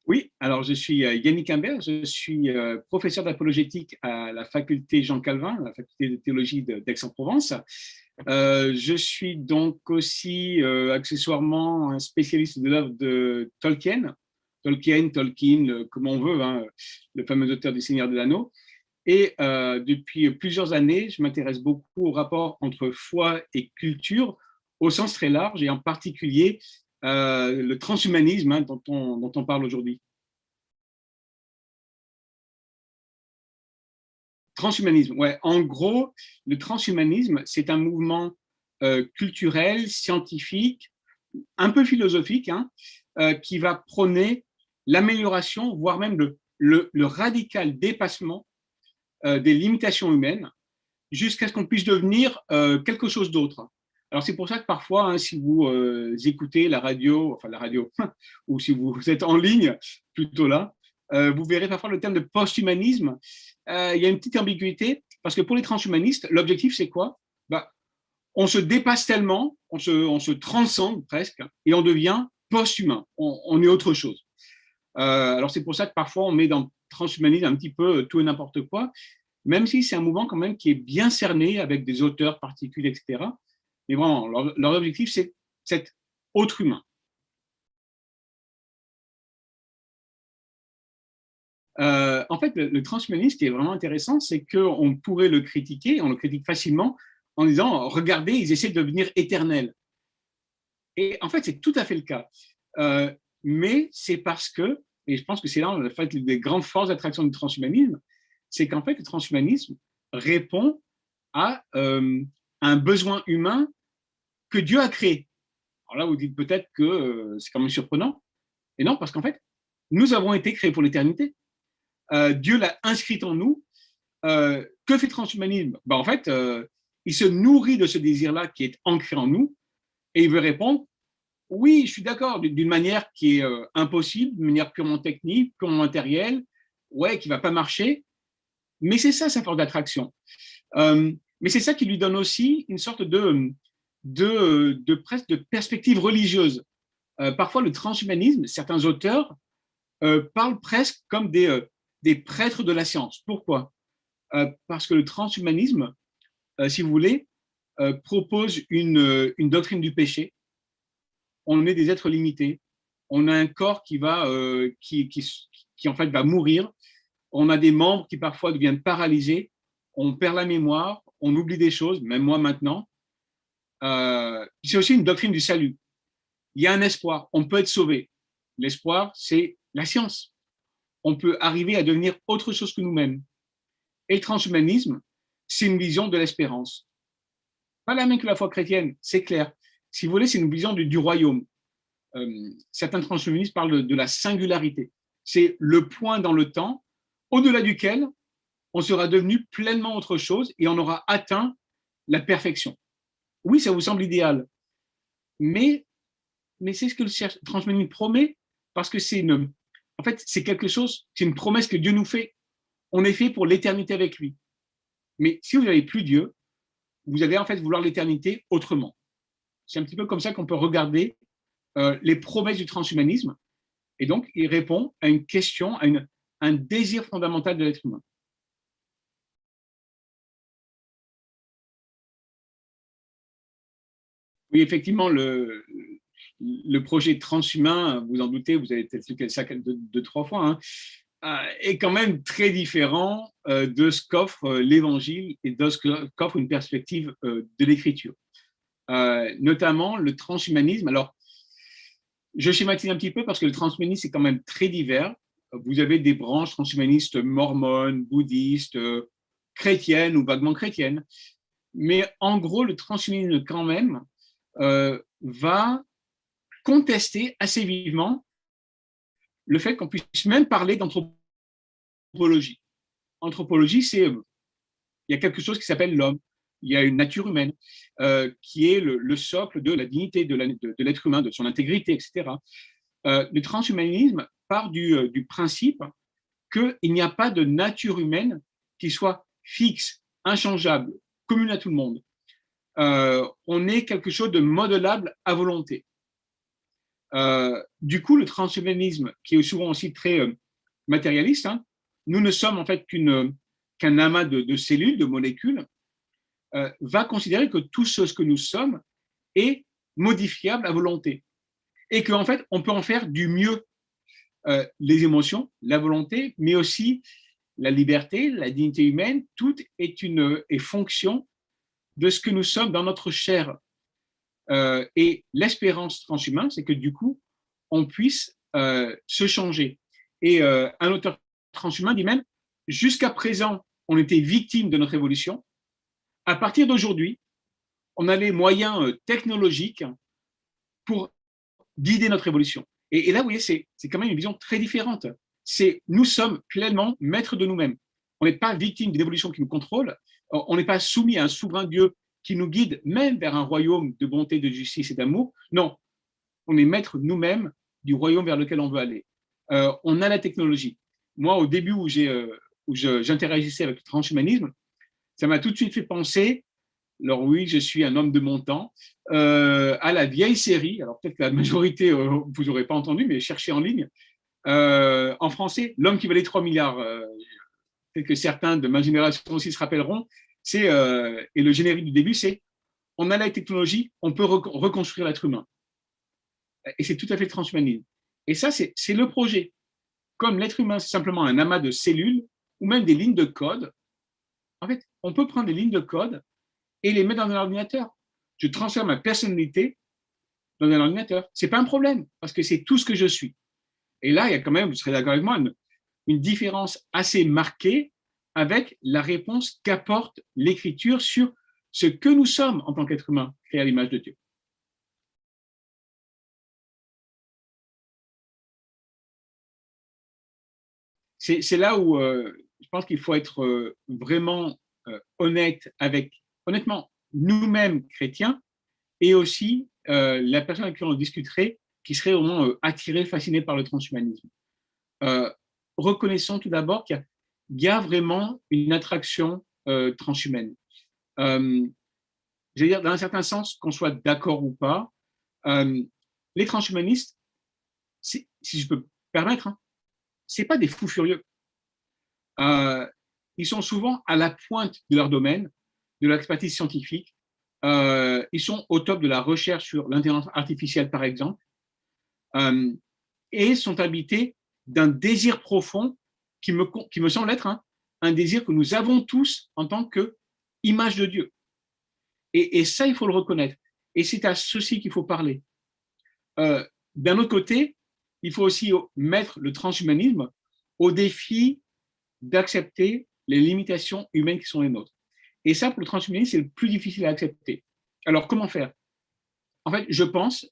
Oui, alors je suis Yannick Imbert, je suis professeur d'apologétique à la faculté Jean Calvin, la faculté de théologie d'Aix-en-Provence. Je suis donc aussi accessoirement un spécialiste de l'œuvre de Tolkien, comme on veut, hein, le fameux auteur du Seigneur de l'Anneau. Et depuis plusieurs années, je m'intéresse beaucoup au rapport entre foi et culture au sens très large, et en particulier le transhumanisme, hein, dont on parle aujourd'hui. Transhumanisme, ouais. En gros, le transhumanisme, c'est un mouvement culturel, scientifique, un peu philosophique, hein, qui va prôner l'amélioration, voire même le radical dépassement des limitations humaines, jusqu'à ce qu'on puisse devenir quelque chose d'autre. Alors c'est pour ça que parfois, hein, si vous écoutez la radio, ou si vous êtes en ligne, plutôt là, vous verrez parfois le terme de post-humanisme. Il y a une petite ambiguïté, parce que pour les transhumanistes, l'objectif c'est quoi? Bah, on se dépasse tellement, on se transcende presque, et on devient post-humain, on est autre chose. Alors c'est pour ça que parfois on met dans le transhumanisme un petit peu tout et n'importe quoi, même si c'est un mouvement quand même qui est bien cerné avec des auteurs particuliers, etc. Mais vraiment, leur objectif, c'est cet autre humain. En fait, le transhumanisme, ce qui est vraiment intéressant, c'est qu'on pourrait le critiquer, on le critique facilement, en disant, regardez, ils essaient de devenir éternels. Et en fait, c'est tout à fait le cas. Mais c'est parce que, et je pense que c'est là en fait, des grandes forces d'attraction du transhumanisme, c'est qu'en fait, le transhumanisme répond à un besoin humain que Dieu a créé. Alors là, vous dites peut-être que c'est quand même surprenant. Et non, parce qu'en fait, nous avons été créés pour l'éternité. Dieu l'a inscrit en nous. Que fait le transhumanisme? Ben, en fait, il se nourrit de ce désir-là qui est ancré en nous et il veut répondre, oui, je suis d'accord, d'une manière qui est impossible, d'une manière purement technique, purement matérielle, ouais, qui ne va pas marcher, mais c'est ça sa force d'attraction. Mais c'est ça qui lui donne aussi une sorte presque de perspective religieuse. Parfois, le transhumanisme, certains auteurs parlent presque comme des prêtres de la science. Pourquoi? Parce que le transhumanisme, si vous voulez, propose une doctrine du péché. On est des êtres limités. On a un corps qui en fait va mourir. On a des membres qui parfois deviennent paralysés. On perd la mémoire. On oublie des choses, même moi maintenant. C'est aussi une doctrine du salut. Il y a un espoir. On peut être sauvé. L'espoir, c'est la science. On peut arriver à devenir autre chose que nous-mêmes. Et le transhumanisme, c'est une vision de l'espérance. Pas la même que la foi chrétienne, c'est clair. Si vous voulez, c'est une vision du royaume. Certains transhumanistes parlent de la singularité. C'est le point dans le temps au-delà duquel on sera devenu pleinement autre chose et on aura atteint la perfection. Oui, ça vous semble idéal, mais c'est ce que le transhumanisme promet, parce que en fait, c'est quelque chose, c'est une promesse que Dieu nous fait. On est fait pour l'éternité avec lui. Mais si vous n'avez plus Dieu, vous allez en fait vouloir l'éternité autrement. C'est un petit peu comme ça qu'on peut regarder les promesses du transhumanisme. Et donc, il répond à une question, à un désir fondamental de l'être humain. Oui, effectivement, le projet transhumain, vous en doutez, vous avez peut-être lu ça deux, trois fois, hein, est quand même très différent de ce qu'offre l'Évangile et de ce qu'offre une perspective de l'Écriture. Notamment le transhumanisme. Alors, je schématise un petit peu parce que le transhumanisme est quand même très divers. Vous avez des branches transhumanistes mormones, bouddhistes, chrétiennes ou vaguement chrétiennes. Mais en gros, le transhumanisme quand même va contester assez vivement le fait qu'on puisse même parler d'anthropologie. Anthropologie, il y a quelque chose qui s'appelle l'homme. Il y a une nature humaine qui est le socle de la dignité de l'être humain, de son intégrité, etc. Le transhumanisme part du principe qu'il n'y a pas de nature humaine qui soit fixe, inchangeable, commune à tout le monde. on est quelque chose de modelable à volonté. Du coup, le transhumanisme, qui est souvent aussi très matérialiste, hein, nous ne sommes en fait qu'un amas de cellules, de molécules, va considérer que tout ce que nous sommes est modifiable à volonté et qu'en fait, on peut en faire du mieux les émotions, la volonté, mais aussi la liberté, la dignité humaine, tout est fonction de ce que nous sommes dans notre chair. Et l'espérance transhumaine, c'est que du coup, on puisse se changer. Et un auteur transhumain dit même, jusqu'à présent, on était victime de notre évolution. À partir d'aujourd'hui, on a les moyens technologiques pour guider notre évolution. Et là, vous voyez, c'est quand même une vision très différente. Nous sommes pleinement maîtres de nous-mêmes. On n'est pas victime d'une évolution qui nous contrôle. On n'est pas soumis à un souverain Dieu qui nous guide même vers un royaume de bonté, de justice et d'amour. Non, on est maître nous-mêmes du royaume vers lequel on veut aller. On a la technologie. Moi, au début où j'interagissais avec le transhumanisme, ça m'a tout de suite fait penser, alors oui, je suis un homme de mon temps, à la vieille série, alors peut-être que la majorité, vous n'aurez pas entendu, mais cherchez en ligne, en français, L'homme qui valait 3 milliards. Peut-être que certains de ma génération aussi se rappelleront, et le générique du début, c'est on a la technologie, on peut reconstruire l'être humain. Et c'est tout à fait le transhumanisme. Et ça, c'est le projet. Comme l'être humain, c'est simplement un amas de cellules ou même des lignes de code, en fait, on peut prendre des lignes de code et les mettre dans un ordinateur. Je transfère ma personnalité dans un ordinateur. Ce n'est pas un problème, parce que c'est tout ce que je suis. Et là, il y a quand même, vous serez d'accord avec moi, une différence assez marquée avec la réponse qu'apporte l'écriture sur ce que nous sommes en tant qu'être humain, créé à l'image de Dieu. C'est là où je pense qu'il faut être vraiment honnête avec, honnêtement, nous-mêmes chrétiens et aussi la personne avec qui on discuterait qui serait vraiment attirée, fascinée par le transhumanisme. Reconnaissons tout d'abord qu'il y a vraiment une attraction transhumaine. Je veux dire, dans un certain sens, qu'on soit d'accord ou pas, les transhumanistes, si je peux me permettre, hein, ce n'est pas des fous furieux. Ils sont souvent à la pointe de leur domaine, de l'expertise scientifique. Ils sont au top de la recherche sur l'intelligence artificielle, par exemple, et sont habités d'un désir profond qui me semble être un désir que nous avons tous en tant qu'image de Dieu. Et ça, il faut le reconnaître. Et c'est à ceci qu'il faut parler. D'un autre côté, il faut aussi mettre le transhumanisme au défi d'accepter les limitations humaines qui sont les nôtres. Et ça, pour le transhumanisme, c'est le plus difficile à accepter. Alors, comment faire? En fait, je pense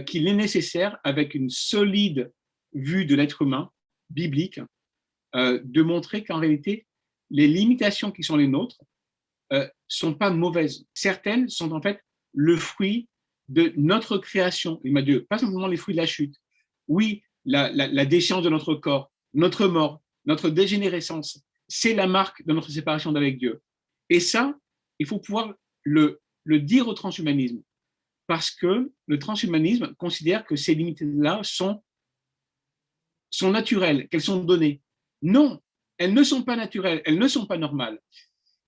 qu'il est nécessaire, avec une solide vue de l'être humain, biblique, de montrer qu'en réalité, les limitations qui sont les nôtres sont pas mauvaises. Certaines sont en fait le fruit de notre création, Dieu, pas simplement les fruits de la chute. Oui, la déchéance de notre corps, notre mort, notre dégénérescence, c'est la marque de notre séparation d'avec Dieu. Et ça, il faut pouvoir le dire au transhumanisme, parce que le transhumanisme considère que ces limites-là sont naturelles, qu'elles sont données. Non, elles ne sont pas naturelles, elles ne sont pas normales.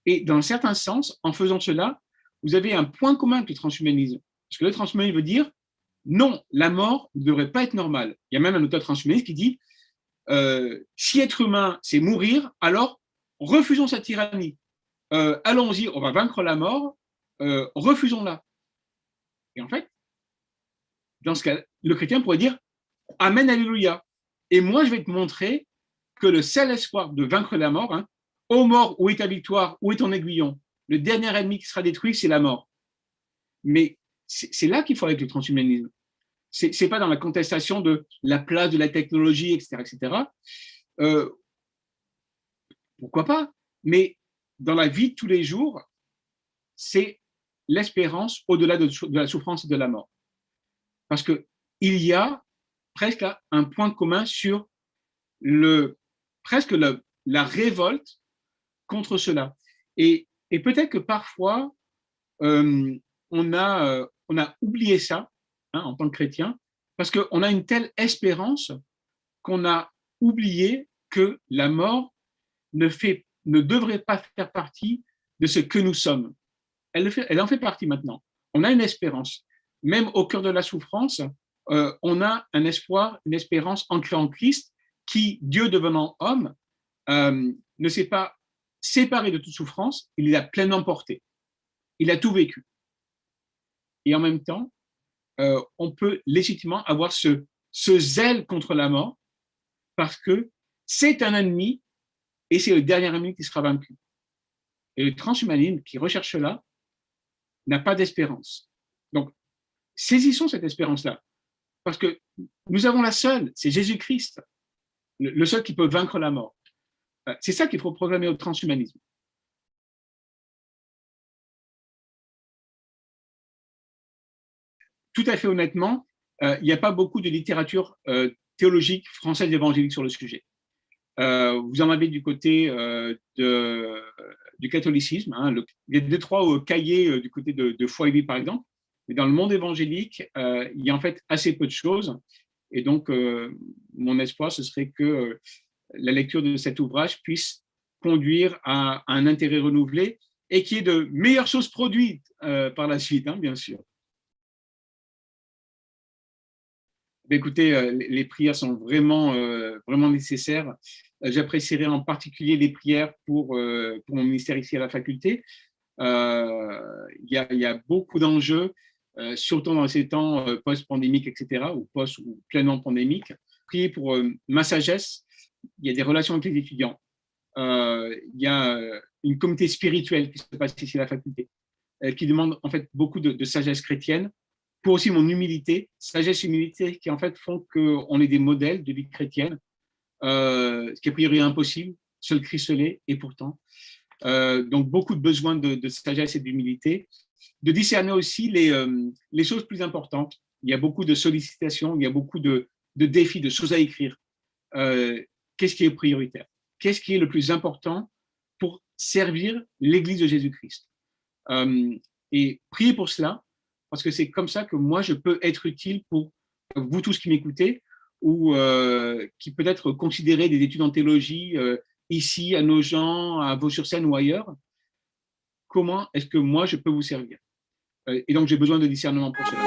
Et dans un certain sens, en faisant cela, vous avez un point commun avec le transhumanisme. Parce que le transhumanisme veut dire, non, la mort ne devrait pas être normale. Il y a même un auteur transhumaniste qui dit, si être humain, c'est mourir, alors refusons cette tyrannie. Allons-y, on va vaincre la mort, refusons-la. Et en fait, dans ce cas, le chrétien pourrait dire, Amen, Alléluia. Et moi, je vais te montrer que le seul espoir de vaincre la mort, ô mort, où est ta victoire, où est ton aiguillon? Le dernier ennemi qui sera détruit, c'est la mort. Mais c'est là qu'il faut avec le transhumanisme. C'est pas dans la contestation de la place de la technologie, etc., etc. Pourquoi pas? Mais dans la vie de tous les jours, c'est l'espérance au-delà de la souffrance et de la mort. Parce qu'il y a presque un point commun sur presque la révolte contre cela. Et peut-être que parfois, on a oublié ça, hein, en tant que chrétien, parce qu'on a une telle espérance qu'on a oublié que la mort ne devrait pas faire partie de ce que nous sommes. Elle en fait partie maintenant. On a une espérance. Même au cœur de la souffrance, on a un espoir, une espérance ancrée en Christ qui, Dieu devenant homme, ne s'est pas séparé de toute souffrance, il l'a pleinement porté. Il a tout vécu. Et en même temps, on peut légitimement avoir ce zèle contre la mort parce que c'est un ennemi et c'est le dernier ennemi qui sera vaincu. Et le transhumanisme qui recherche cela n'a pas d'espérance. Donc, saisissons cette espérance-là parce que nous avons la seule, c'est Jésus-Christ, le seul qui peut vaincre la mort. C'est ça qu'il faut proclamer au transhumanisme. Tout à fait honnêtement, il n'y a pas beaucoup de littérature théologique française évangélique sur le sujet. Vous en avez du côté du catholicisme, hein, il y a deux, trois cahiers du côté de Foi et Vie, par exemple, mais dans le monde évangélique, il y a en fait assez peu de choses. Et donc, mon espoir, ce serait que la lecture de cet ouvrage puisse conduire à un intérêt renouvelé et qu'il y ait de meilleures choses produites par la suite, hein, bien sûr. Écoutez, les prières sont vraiment, vraiment nécessaires. J'apprécierais en particulier les prières pour mon ministère ici à la faculté. Il y a beaucoup d'enjeux, surtout dans ces temps post-pandémiques, etc., ou post ou pleinement pandémiques. Prier pour ma sagesse. Il y a des relations avec les étudiants. Il y a une communauté spirituelle qui se passe ici à la faculté, qui demande en fait beaucoup de sagesse chrétienne. Pour aussi mon humilité, sagesse et humilité qui en fait font qu'on est des modèles de vie chrétienne, ce qui est a priori impossible, seul Christ l'est, et pourtant. Donc beaucoup de besoins de sagesse et d'humilité, de discerner aussi les choses plus importantes. Il y a beaucoup de sollicitations, il y a beaucoup de défis, de choses à écrire. Qu'est-ce qui est prioritaire? Qu'est-ce qui est le plus important pour servir l'Église de Jésus-Christ? Et prier pour cela, parce que c'est comme ça que moi, je peux être utile pour vous tous qui m'écoutez ou qui peut-être considérez des études en théologie ici, à Nogent, à Vaux-sur-Seine ou ailleurs. Comment est-ce que moi, je peux vous servir? Et donc, j'ai besoin de discernement pour cela.